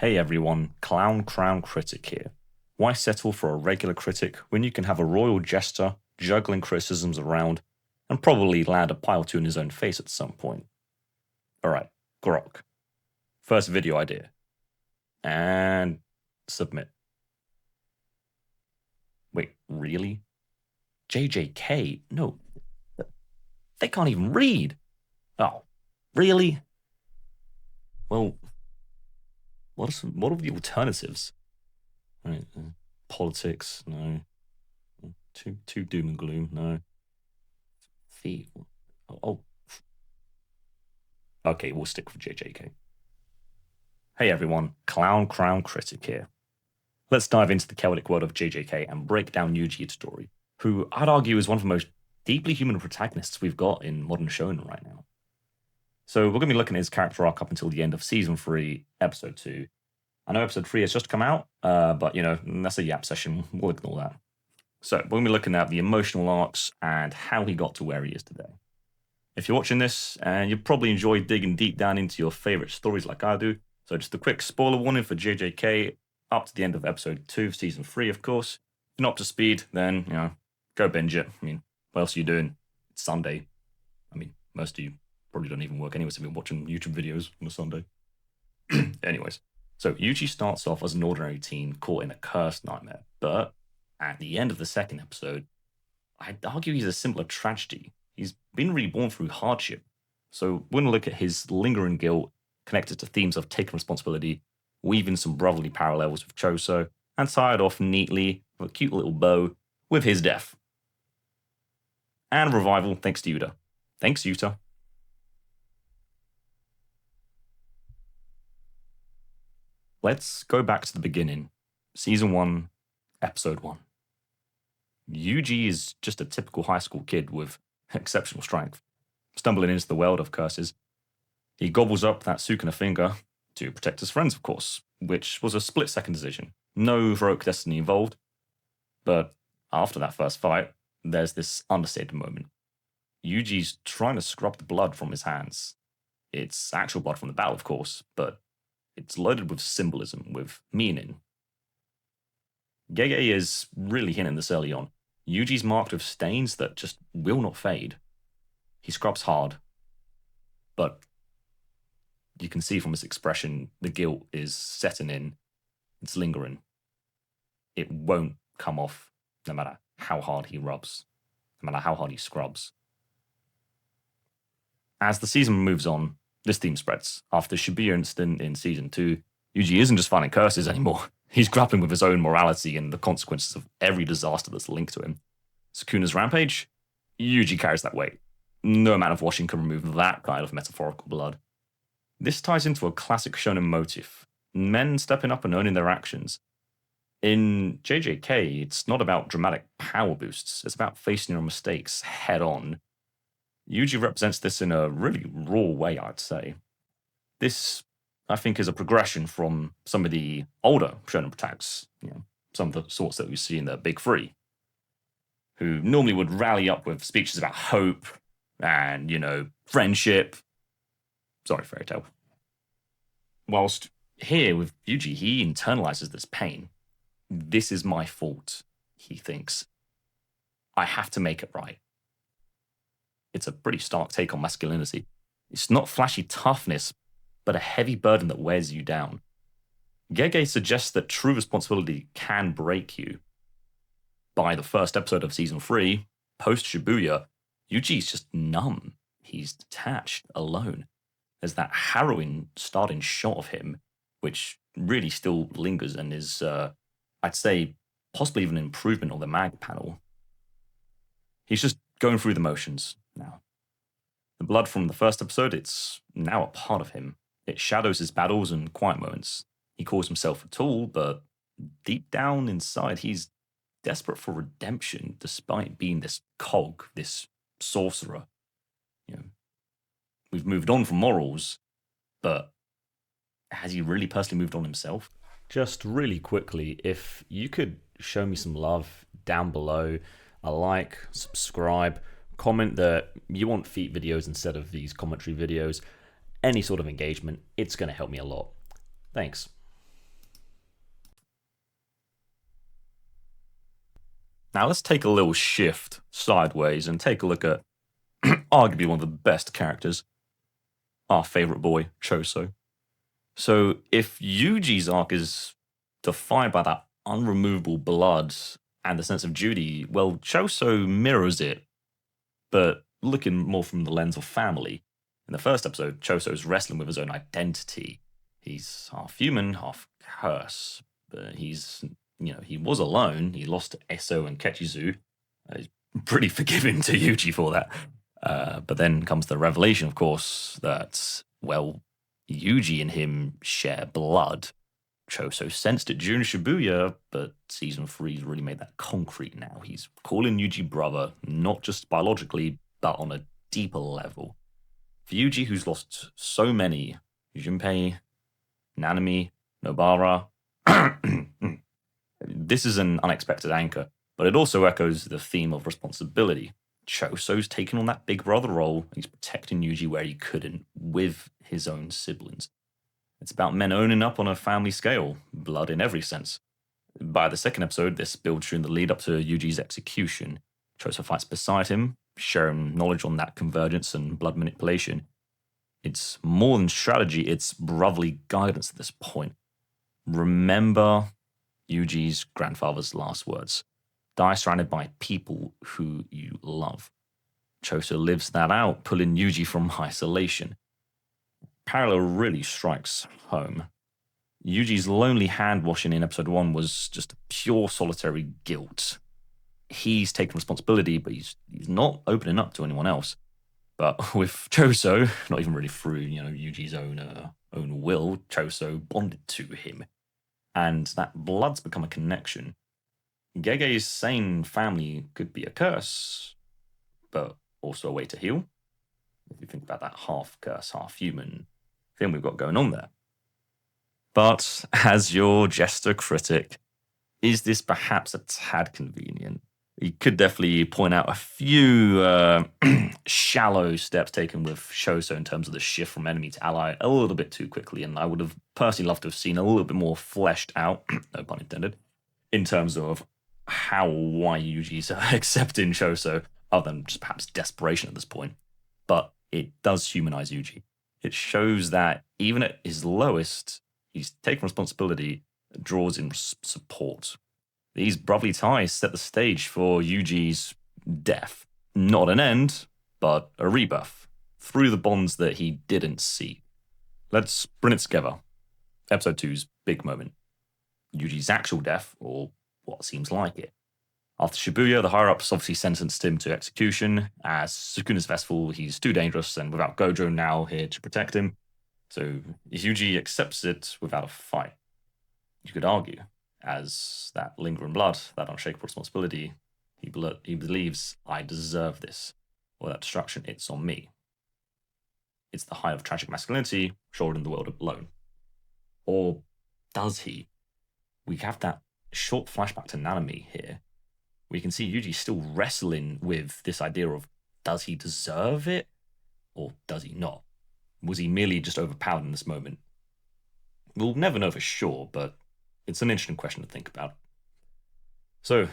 Hey everyone, Crown Critic here. Why settle for a regular critic when you can have a royal jester juggling criticisms around and probably land a pile two in his own face at some point? Alright, grok. First video idea. And submit. Wait, really? JJK? No. They can't even read. Oh, really? Well, what are the alternatives? Right, politics, no. Too doom and gloom, no. Fee. Oh. Okay, we'll stick with JJK. Hey everyone, Crown Critic here. Let's dive into the chaotic world of JJK and break down Yuji Itadori, who I'd argue is one of the most deeply human protagonists we've got in modern shonen right now. So we're going to be looking at his character arc up until the end of Season 3, Episode 2. I know Episode 3 has just come out, but, that's a yap session. We'll ignore that. So we're going to be looking at the emotional arcs and how he got to where he is today. If you're watching this, and you probably enjoy digging deep down into your favorite stories like I do, so just a quick spoiler warning for JJK up to the end of Episode 2 of Season 3, of course. If you're not up to speed, then, go binge it. I mean, what else are you doing? It's Sunday. I mean, most of you probably don't even work anyways if you're watching YouTube videos on a Sunday. Anyways, so Yuji starts off as an ordinary teen caught in a cursed nightmare, but at the end of the second episode, I'd argue he's a simpler tragedy. He's been reborn through hardship. So we're going to look at his lingering guilt connected to themes of taking responsibility, weaving some brotherly parallels with Choso, and tie it off neatly with a cute little bow with his death. And a revival thanks to Yuta. Thanks, Yuta. Let's go back to the beginning. Season 1, Episode 1. Yuji is just a typical high school kid with exceptional strength. Stumbling into the world of curses, he gobbles up that Sukuna finger to protect his friends, of course, which was a split-second decision. No heroic destiny involved. But after that first fight, there's this understated moment. Yuji's trying to scrub the blood from his hands. It's actual blood from the battle, of course, but it's loaded with symbolism, with meaning. Gege is really hinting this early on. Yuji's marked with stains that just will not fade. He scrubs hard, but you can see from his expression the guilt is setting in. It's lingering. It won't come off no matter how hard he rubs, no matter how hard he scrubs. As the season moves on, this theme spreads. After Shibuya incident in Season 2, Yuji isn't just fighting curses anymore. He's grappling with his own morality and the consequences of every disaster that's linked to him. Sukuna's rampage? Yuji carries that weight. No amount of washing can remove that kind of metaphorical blood. This ties into a classic shonen motif. Men stepping up and owning their actions. In JJK, it's not about dramatic power boosts. It's about facing your mistakes head on. Yuji represents this in a really raw way, I'd say. This, I think, is a progression from some of the older shonen protagonists, some of the sorts that we see in the Big Three, who normally would rally up with speeches about hope and, friendship. Sorry, fairy tale. Whilst here with Yuji, he internalizes this pain. This is my fault, he thinks. I have to make it right. It's a pretty stark take on masculinity. It's not flashy toughness, but a heavy burden that wears you down. Gege suggests that true responsibility can break you. By the first episode of Season 3, post Shibuya, Yuji's just numb. He's detached, alone. There's that harrowing starting shot of him, which really still lingers and is, I'd say, possibly even an improvement on the mag panel. He's just going through the motions now. The blood from the first episode, it's now a part of him. It shadows his battles and quiet moments. He calls himself a tool, but deep down inside, he's desperate for redemption, despite being this cog, this sorcerer. We've moved on from morals, but has he really personally moved on himself? Just really quickly, if you could show me some love down below, a like, subscribe, comment that you want feet videos instead of these commentary videos, any sort of engagement, it's going to help me a lot. Thanks. Now let's take a little shift sideways and take a look at arguably one of the best characters, our favorite boy, Choso. So if Yuji's arc is defined by that unremovable blood and the sense of duty, well, Choso mirrors it, but looking more from the lens of family. In the first episode, Choso's wrestling with his own identity. He's half human, half curse, but he was alone. He lost to Eso and Kechizu. He's pretty forgiving to Yuji for that. But then comes the revelation, of course, that, well, Yuji and him share blood. Choso sensed it during Shibuya, but Season 3's really made that concrete now. He's calling Yuji brother, not just biologically, but on a deeper level. For Yuji, who's lost so many, Junpei, Nanami, Nobara, this is an unexpected anchor, but it also echoes the theme of responsibility. Choso's taken on that big brother role. He's protecting Yuji where he couldn't with his own siblings. It's about men owning up on a family scale, blood in every sense. By the second episode, this builds during the lead up to Yuji's execution. Choso fights beside him, sharing knowledge on that convergence and blood manipulation. It's more than strategy, it's brotherly guidance at this point. Remember Yuji's grandfather's last words. Die surrounded by people who you love. Choso lives that out, pulling Yuji from isolation. Parallel really strikes home. Yuji's lonely hand-washing in episode 1 was just pure solitary guilt. He's taken responsibility, but he's not opening up to anyone else. But with Choso, not even really through Yuji's own will, Choso bonded to him, and that blood's become a connection. Gege's sane family could be a curse, but also a way to heal. If you think about that half curse, half human thing we've got going on there. But as your jester critic, is this perhaps a tad convenient? You could definitely point out a few shallow steps taken with Choso in terms of the shift from enemy to ally a little bit too quickly, and I would have personally loved to have seen a little bit more fleshed out, no pun intended, in terms of why Yuji's accepting Choso, other than just perhaps desperation at this point. But it does humanize Yuji. It shows that even at his lowest, he's taken responsibility, draws in support. These brotherly ties set the stage for Yuji's death. Not an end, but a rebirth, through the bonds that he didn't see. Let's bring it together. Episode 2's big moment. Yuji's actual death, or what seems like it. After Shibuya, the higher-ups obviously sentenced him to execution. As Sukuna's vessel, he's too dangerous, and without Gojo now here to protect him, so Yuji accepts it without a fight. You could argue, as that lingering blood, that unshakable responsibility, he believes, I deserve this, or that destruction, it's on me. It's the height of tragic masculinity, shouldering the world alone. Or does he? We have that short flashback to Nanami here. We can see Yuji still wrestling with this idea of, does he deserve it, or does he not? Was he merely just overpowered in this moment? We'll never know for sure, but it's an interesting question to think about. So,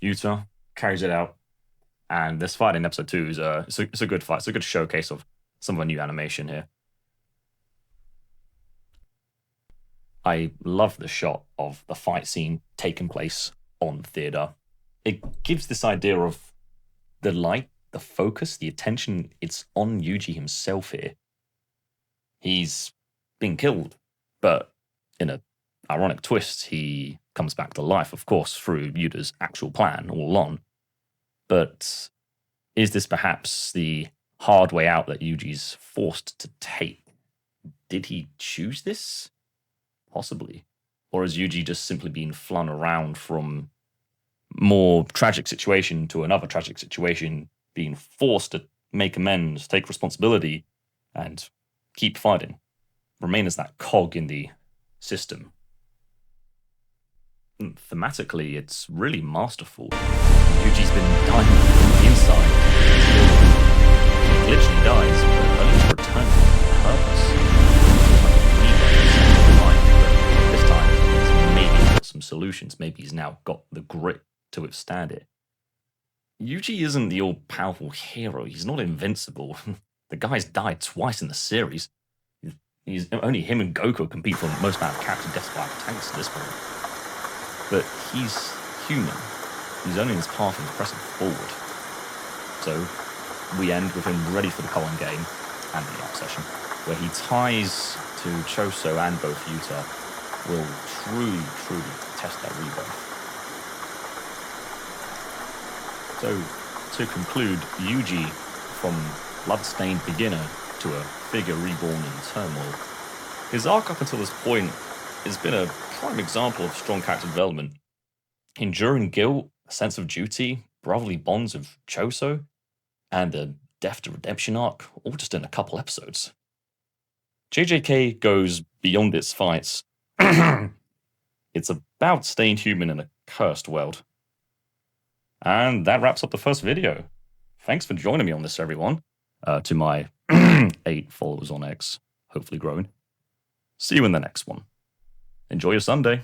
Yuta carries it out, and this fight in episode 2 is it's a good fight. It's a good showcase of some of the new animation here. I love the shot of the fight scene taking place on theater. It gives this idea of the light, the focus, the attention, it's on Yuji himself here. He's been killed, but in an ironic twist, he comes back to life, of course, through Yuta's actual plan all along. But is this perhaps the hard way out that Yuji's forced to take? Did he choose this? Possibly. Or has Yuji just simply been flung around from more tragic situation to another tragic situation, being forced to make amends, take responsibility, and keep fighting, remain as that cog in the system? Thematically, it's really masterful. Yuji's been dying from the inside. He literally dies, but only to return to purpose. This time, maybe he's got some solutions. Maybe he's now got the grit to withstand it. Yuji isn't the all-powerful hero. He's not invincible. The guy's died twice in the series. He's only him and Goku compete for the most amount of character deaths by tanks at this point. But he's human. He's only in his path and he's pressing forward. So we end with him ready for the Cullen game and the arc session, where he ties to Choso and both Yuta will truly test that rebirth. So, to conclude, Yuji, from blood-stained beginner to a figure reborn in turmoil, his arc up until this point has been a prime example of strong character development. Enduring guilt, a sense of duty, brotherly bonds with Choso, and the death to redemption arc, all just in a couple episodes. JJK goes beyond its fights. It's about staying human in a cursed world. And that wraps up the first video. Thanks for joining me on this, everyone. To my 8 followers on X, hopefully growing. See you in the next one. Enjoy your Sunday.